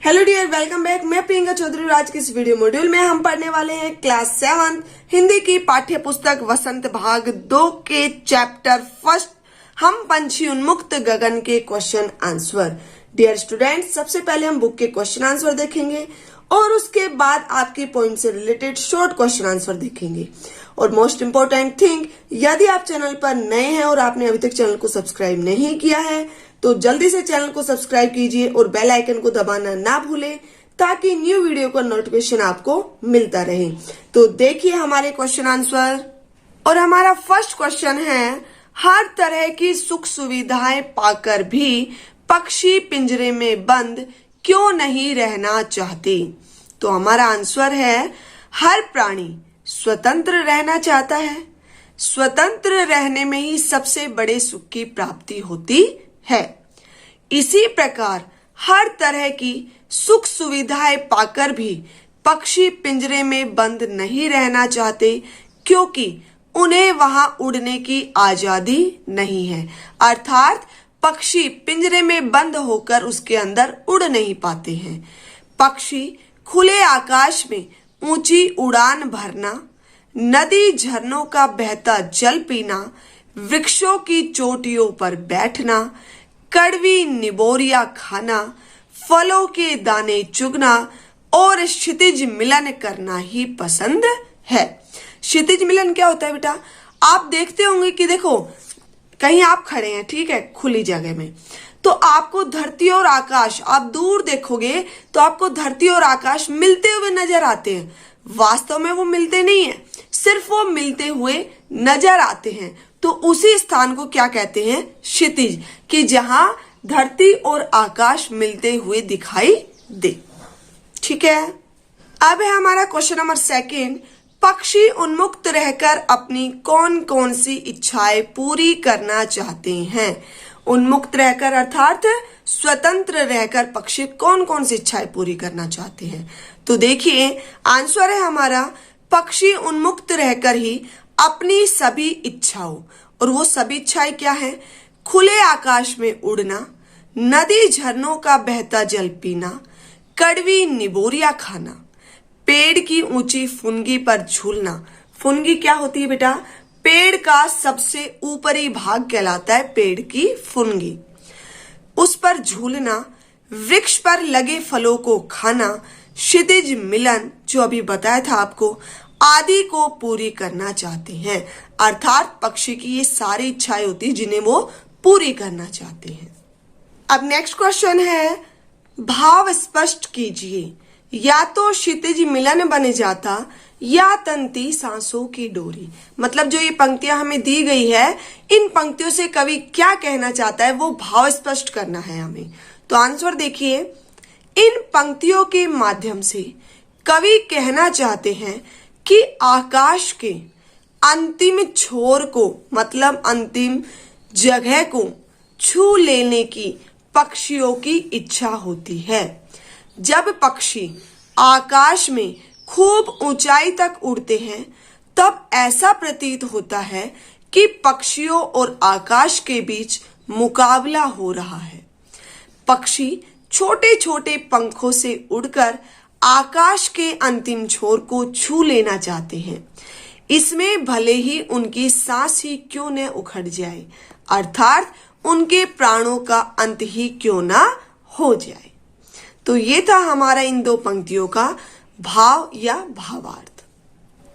Hello dear, welcome back. मैं प्रियंका चौधरी। आज की इस वीडियो मॉड्यूल में हम पढ़ने वाले हैं क्लास 7 हिंदी की पाठ्य पुस्तक वसंत भाग 2 के चैप्टर फर्स्ट हम पंछी उन्मुक्त गगन के क्वेश्चन आंसर। डियर स्टूडेंट्स, सबसे पहले हम बुक के क्वेश्चन आंसर देखेंगे और उसके बाद आपके पॉइंट से रिलेटेड शॉर्ट क्वेश्चन आंसर देखेंगे। और मोस्ट इंपोर्टेंट थिंग, यदि आप चैनल पर नए हैं और आपने अभी तक चैनल को सब्सक्राइब नहीं किया है तो जल्दी से चैनल को सब्सक्राइब कीजिए और बेल आइकन को दबाना ना भूलें ताकि न्यू वीडियो का नोटिफिकेशन आपको मिलता रहे। तो देखिए हमारे क्वेश्चन आंसर। और हमारा फर्स्ट क्वेश्चन है, हर तरह की सुख सुविधाएं पाकर भी पक्षी पिंजरे में बंद क्यों नहीं रहना चाहते? तो हमारा आंसर है, हर प्राणी स्वतंत्र रहना चाहता है। स्वतंत्र रहने में ही सबसे बड़े सुख की प्राप्ति होती है। इसी प्रकार हर तरह की सुख सुविधाएं पाकर भी पक्षी पिंजरे में बंद नहीं रहना चाहते क्योंकि उन्हें वहां उड़ने की आजादी नहीं है। अर्थात पक्षी पिंजरे में बंद होकर उसके अंदर उड़ नहीं पाते हैं। पक्षी खुले आकाश में ऊंची उड़ान भरना, नदी झरनों का बहता जल पीना, वृक्षों की चोटियों पर बैठना, कड़वी निबोरिया खाना, फलों के दाने चुगना और क्षितिज मिलन करना ही पसंद है। क्षितिज मिलन क्या होता है बेटा? आप देखते होंगे कि देखो, कहीं आप खड़े हैं, ठीक है, खुली जगह में, तो आपको धरती और आकाश, आप दूर देखोगे तो आपको धरती और आकाश मिलते हुए नजर आते हैं। वास्तव में वो मिलते नहीं है, सिर्फ वो मिलते हुए नजर आते हैं। तो उसी स्थान को क्या कहते हैं? क्षितिज, कि जहां धरती और आकाश मिलते हुए दिखाई दे। ठीक है। अब है हमारा क्वेश्चन नंबर सेकंड, पक्षी उन्मुक्त रहकर अपनी कौन कौन सी इच्छाएं पूरी करना चाहते हैं? उन्मुक्त रहकर अर्थात स्वतंत्र रहकर पक्षी कौन कौन सी इच्छाएं पूरी करना चाहते हैं? तो देखिए आंसर है हमारा, पक्षी उन्मुक्त रहकर ही अपनी सभी इच्छाओं, और वो सभी इच्छाएं क्या है? खुले आकाश में उड़ना, नदी झरनों का बहता जल पीना, कड़वी निबोरिया खाना, पेड़ की ऊंची फुनगी पर झूलना। फुनगी क्या होती है बेटा? पेड़ का सबसे ऊपरी भाग कहलाता है पेड़ की फुनगी। उस पर झूलना, वृक्ष पर लगे फलों को खाना, क्षितिज मिलन जो अभी बताया था आपको, आदि को पूरी करना चाहते हैं। अर्थात पक्षी की ये सारी इच्छाएं होती है जिन्हें वो पूरी करना चाहते हैं। अब नेक्स्ट क्वेश्चन है, भाव स्पष्ट कीजिए। या तो क्षितिज मिलन बन जाता या तंती सांसों की डोरी। मतलब जो ये पंक्तियां हमें दी गई है, इन पंक्तियों से कवि क्या कहना चाहता है वो भाव स्पष्ट करना है हमें। तो आंसर देखिए, इन पंक्तियों के माध्यम से कवि कहना चाहते हैं कि आकाश के अंतिम छोर को, मतलब अंतिम जगह को छू लेने की पक्षियों की इच्छा होती है। जब पक्षी आकाश में खूब ऊंचाई तक उड़ते हैं तब ऐसा प्रतीत होता है कि पक्षियों और आकाश के बीच मुकाबला हो रहा है। पक्षी छोटे छोटे पंखों से उड़कर आकाश के अंतिम छोर को छू लेना चाहते हैं। इसमें भले ही उनकी सांस ही क्यों न उखड़ जाए, अर्थात उनके प्राणों का अंत ही क्यों ना हो जाए। तो ये था हमारा इन दो पंक्तियों का भाव या भावार्थ।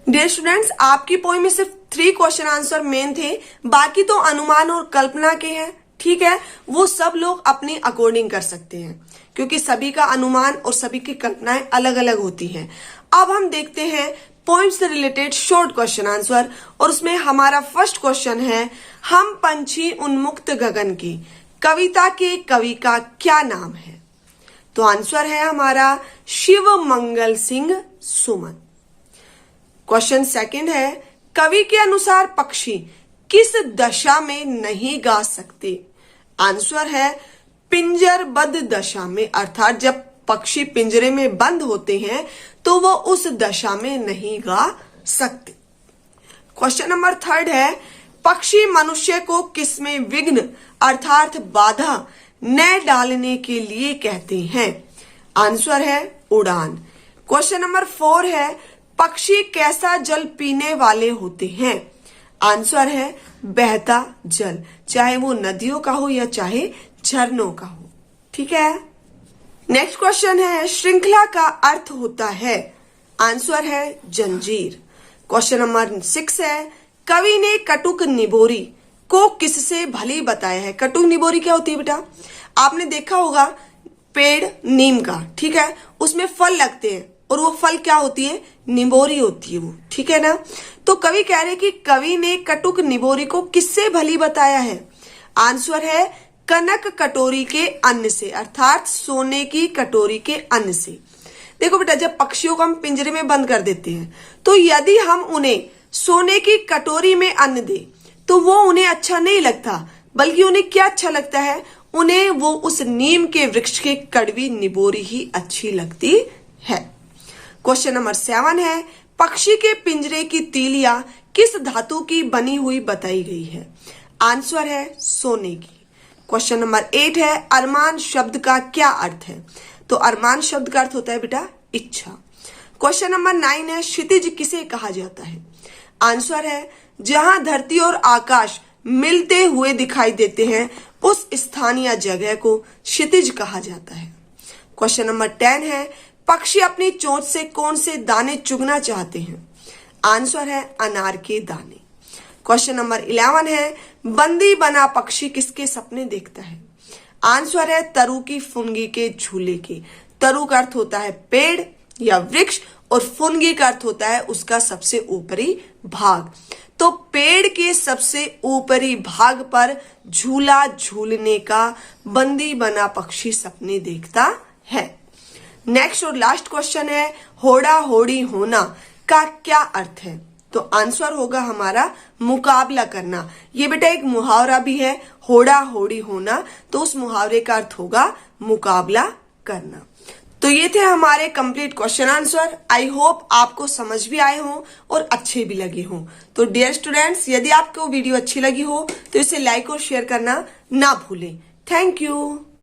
डियर स्टूडेंट्स, आपकी पोएम में सिर्फ 3 क्वेश्चन आंसर मेन थे, बाकी तो अनुमान और कल्पना के हैं। ठीक है, वो सब लोग अपनी अकॉर्डिंग कर सकते हैं क्योंकि सभी का अनुमान और सभी की कल्पनाएं अलग अलग होती हैं। अब हम देखते हैं पोएम से रिलेटेड शॉर्ट क्वेश्चन आंसर, और उसमें हमारा फर्स्ट क्वेश्चन है, हम पंछी उन्मुक्त गगन की कविता के कवि का क्या नाम है? तो आंसर है हमारा शिव मंगल सिंह सुमन। क्वेश्चन सेकंड है, कवि के अनुसार पक्षी किस दशा में नहीं गा सकते? आंसर है पिंजरबद्ध दशा में, अर्थात जब पक्षी पिंजरे में बंद होते हैं तो वो उस दशा में नहीं गा सकते। क्वेश्चन नंबर थर्ड है, पक्षी मनुष्य को किसमें विघ्न अर्थात बाधा न डालने के लिए कहते हैं? आंसर है उड़ान। क्वेश्चन नंबर 4 है पक्षी कैसा जल पीने वाले होते हैं? आंसर है बहता जल, चाहे वो नदियों का हो या चाहे झरनों का हो। ठीक है। नेक्स्ट क्वेश्चन है श्रृंखला का अर्थ होता है? आंसर है जंजीर। क्वेश्चन नंबर 6 है कवि ने कटुक निबोरी को किससे भली बताया है? कटुक निबोरी क्या होती है बेटा? आपने देखा होगा पेड़ नीम का, ठीक है, उसमें फल लगते हैं और वो फल क्या होती है? निबोरी होती है वो, ठीक है ना। तो कवि कह रहे कि कवि ने कटुक निबोरी को किससे भली बताया है? आंसर है कनक कटोरी के अन्न से, अर्थात सोने की कटोरी के अन्न से। देखो बेटा, जब पक्षियों को हम पिंजरे में बंद कर देते हैं तो यदि हम उन्हें सोने की कटोरी में अन्न दें तो वो उन्हें अच्छा नहीं लगता, बल्कि उन्हें क्या अच्छा लगता है? उन्हें वो उस नीम के वृक्ष के कड़वी निबोरी ही अच्छी लगती है। क्वेश्चन नंबर 7 है पक्षी के पिंजरे की तीलियां किस धातु की बनी हुई बताई गई है? आंसर है सोने की। क्वेश्चन नंबर 8 है अरमान शब्द का क्या अर्थ है? तो अरमान शब्द का अर्थ होता है बेटा इच्छा। क्वेश्चन नंबर 9 है क्षितिज किसे कहा जाता है? आंसर है जहां धरती और आकाश मिलते हुए दिखाई देते हैं उस स्थानीय जगह को क्षितिज कहा जाता है। क्वेश्चन नंबर 10 है पक्षी अपनी चोंच से कौन से दाने चुगना चाहते हैं? आंसर है अनार के दाने। क्वेश्चन नंबर 11 है बंदी बना पक्षी किसके सपने देखता है? आंसर है तरु की फुनगी के झूले के। तरु का अर्थ होता है पेड़ या वृक्ष और फुनगी का अर्थ होता है उसका सबसे ऊपरी भाग। तो पेड़ के सबसे ऊपरी भाग पर झूला झूलने का बंदी बना पक्षी सपने देखता है। नेक्स्ट और लास्ट क्वेश्चन है होड़ा होड़ी होना का क्या अर्थ है? तो आंसर होगा हमारा मुकाबला करना। ये बेटा एक मुहावरा भी है, होड़ा होड़ी होना, तो उस मुहावरे का अर्थ होगा मुकाबला करना। तो ये थे हमारे complete question answer. I hope आपको समझ भी आए हों और अच्छे भी लगे हों। तो डियर स्टूडेंट्स, यदि आपको वीडियो अच्छी लगी हो तो इसे लाइक और शेयर करना ना भूलें। Thank you.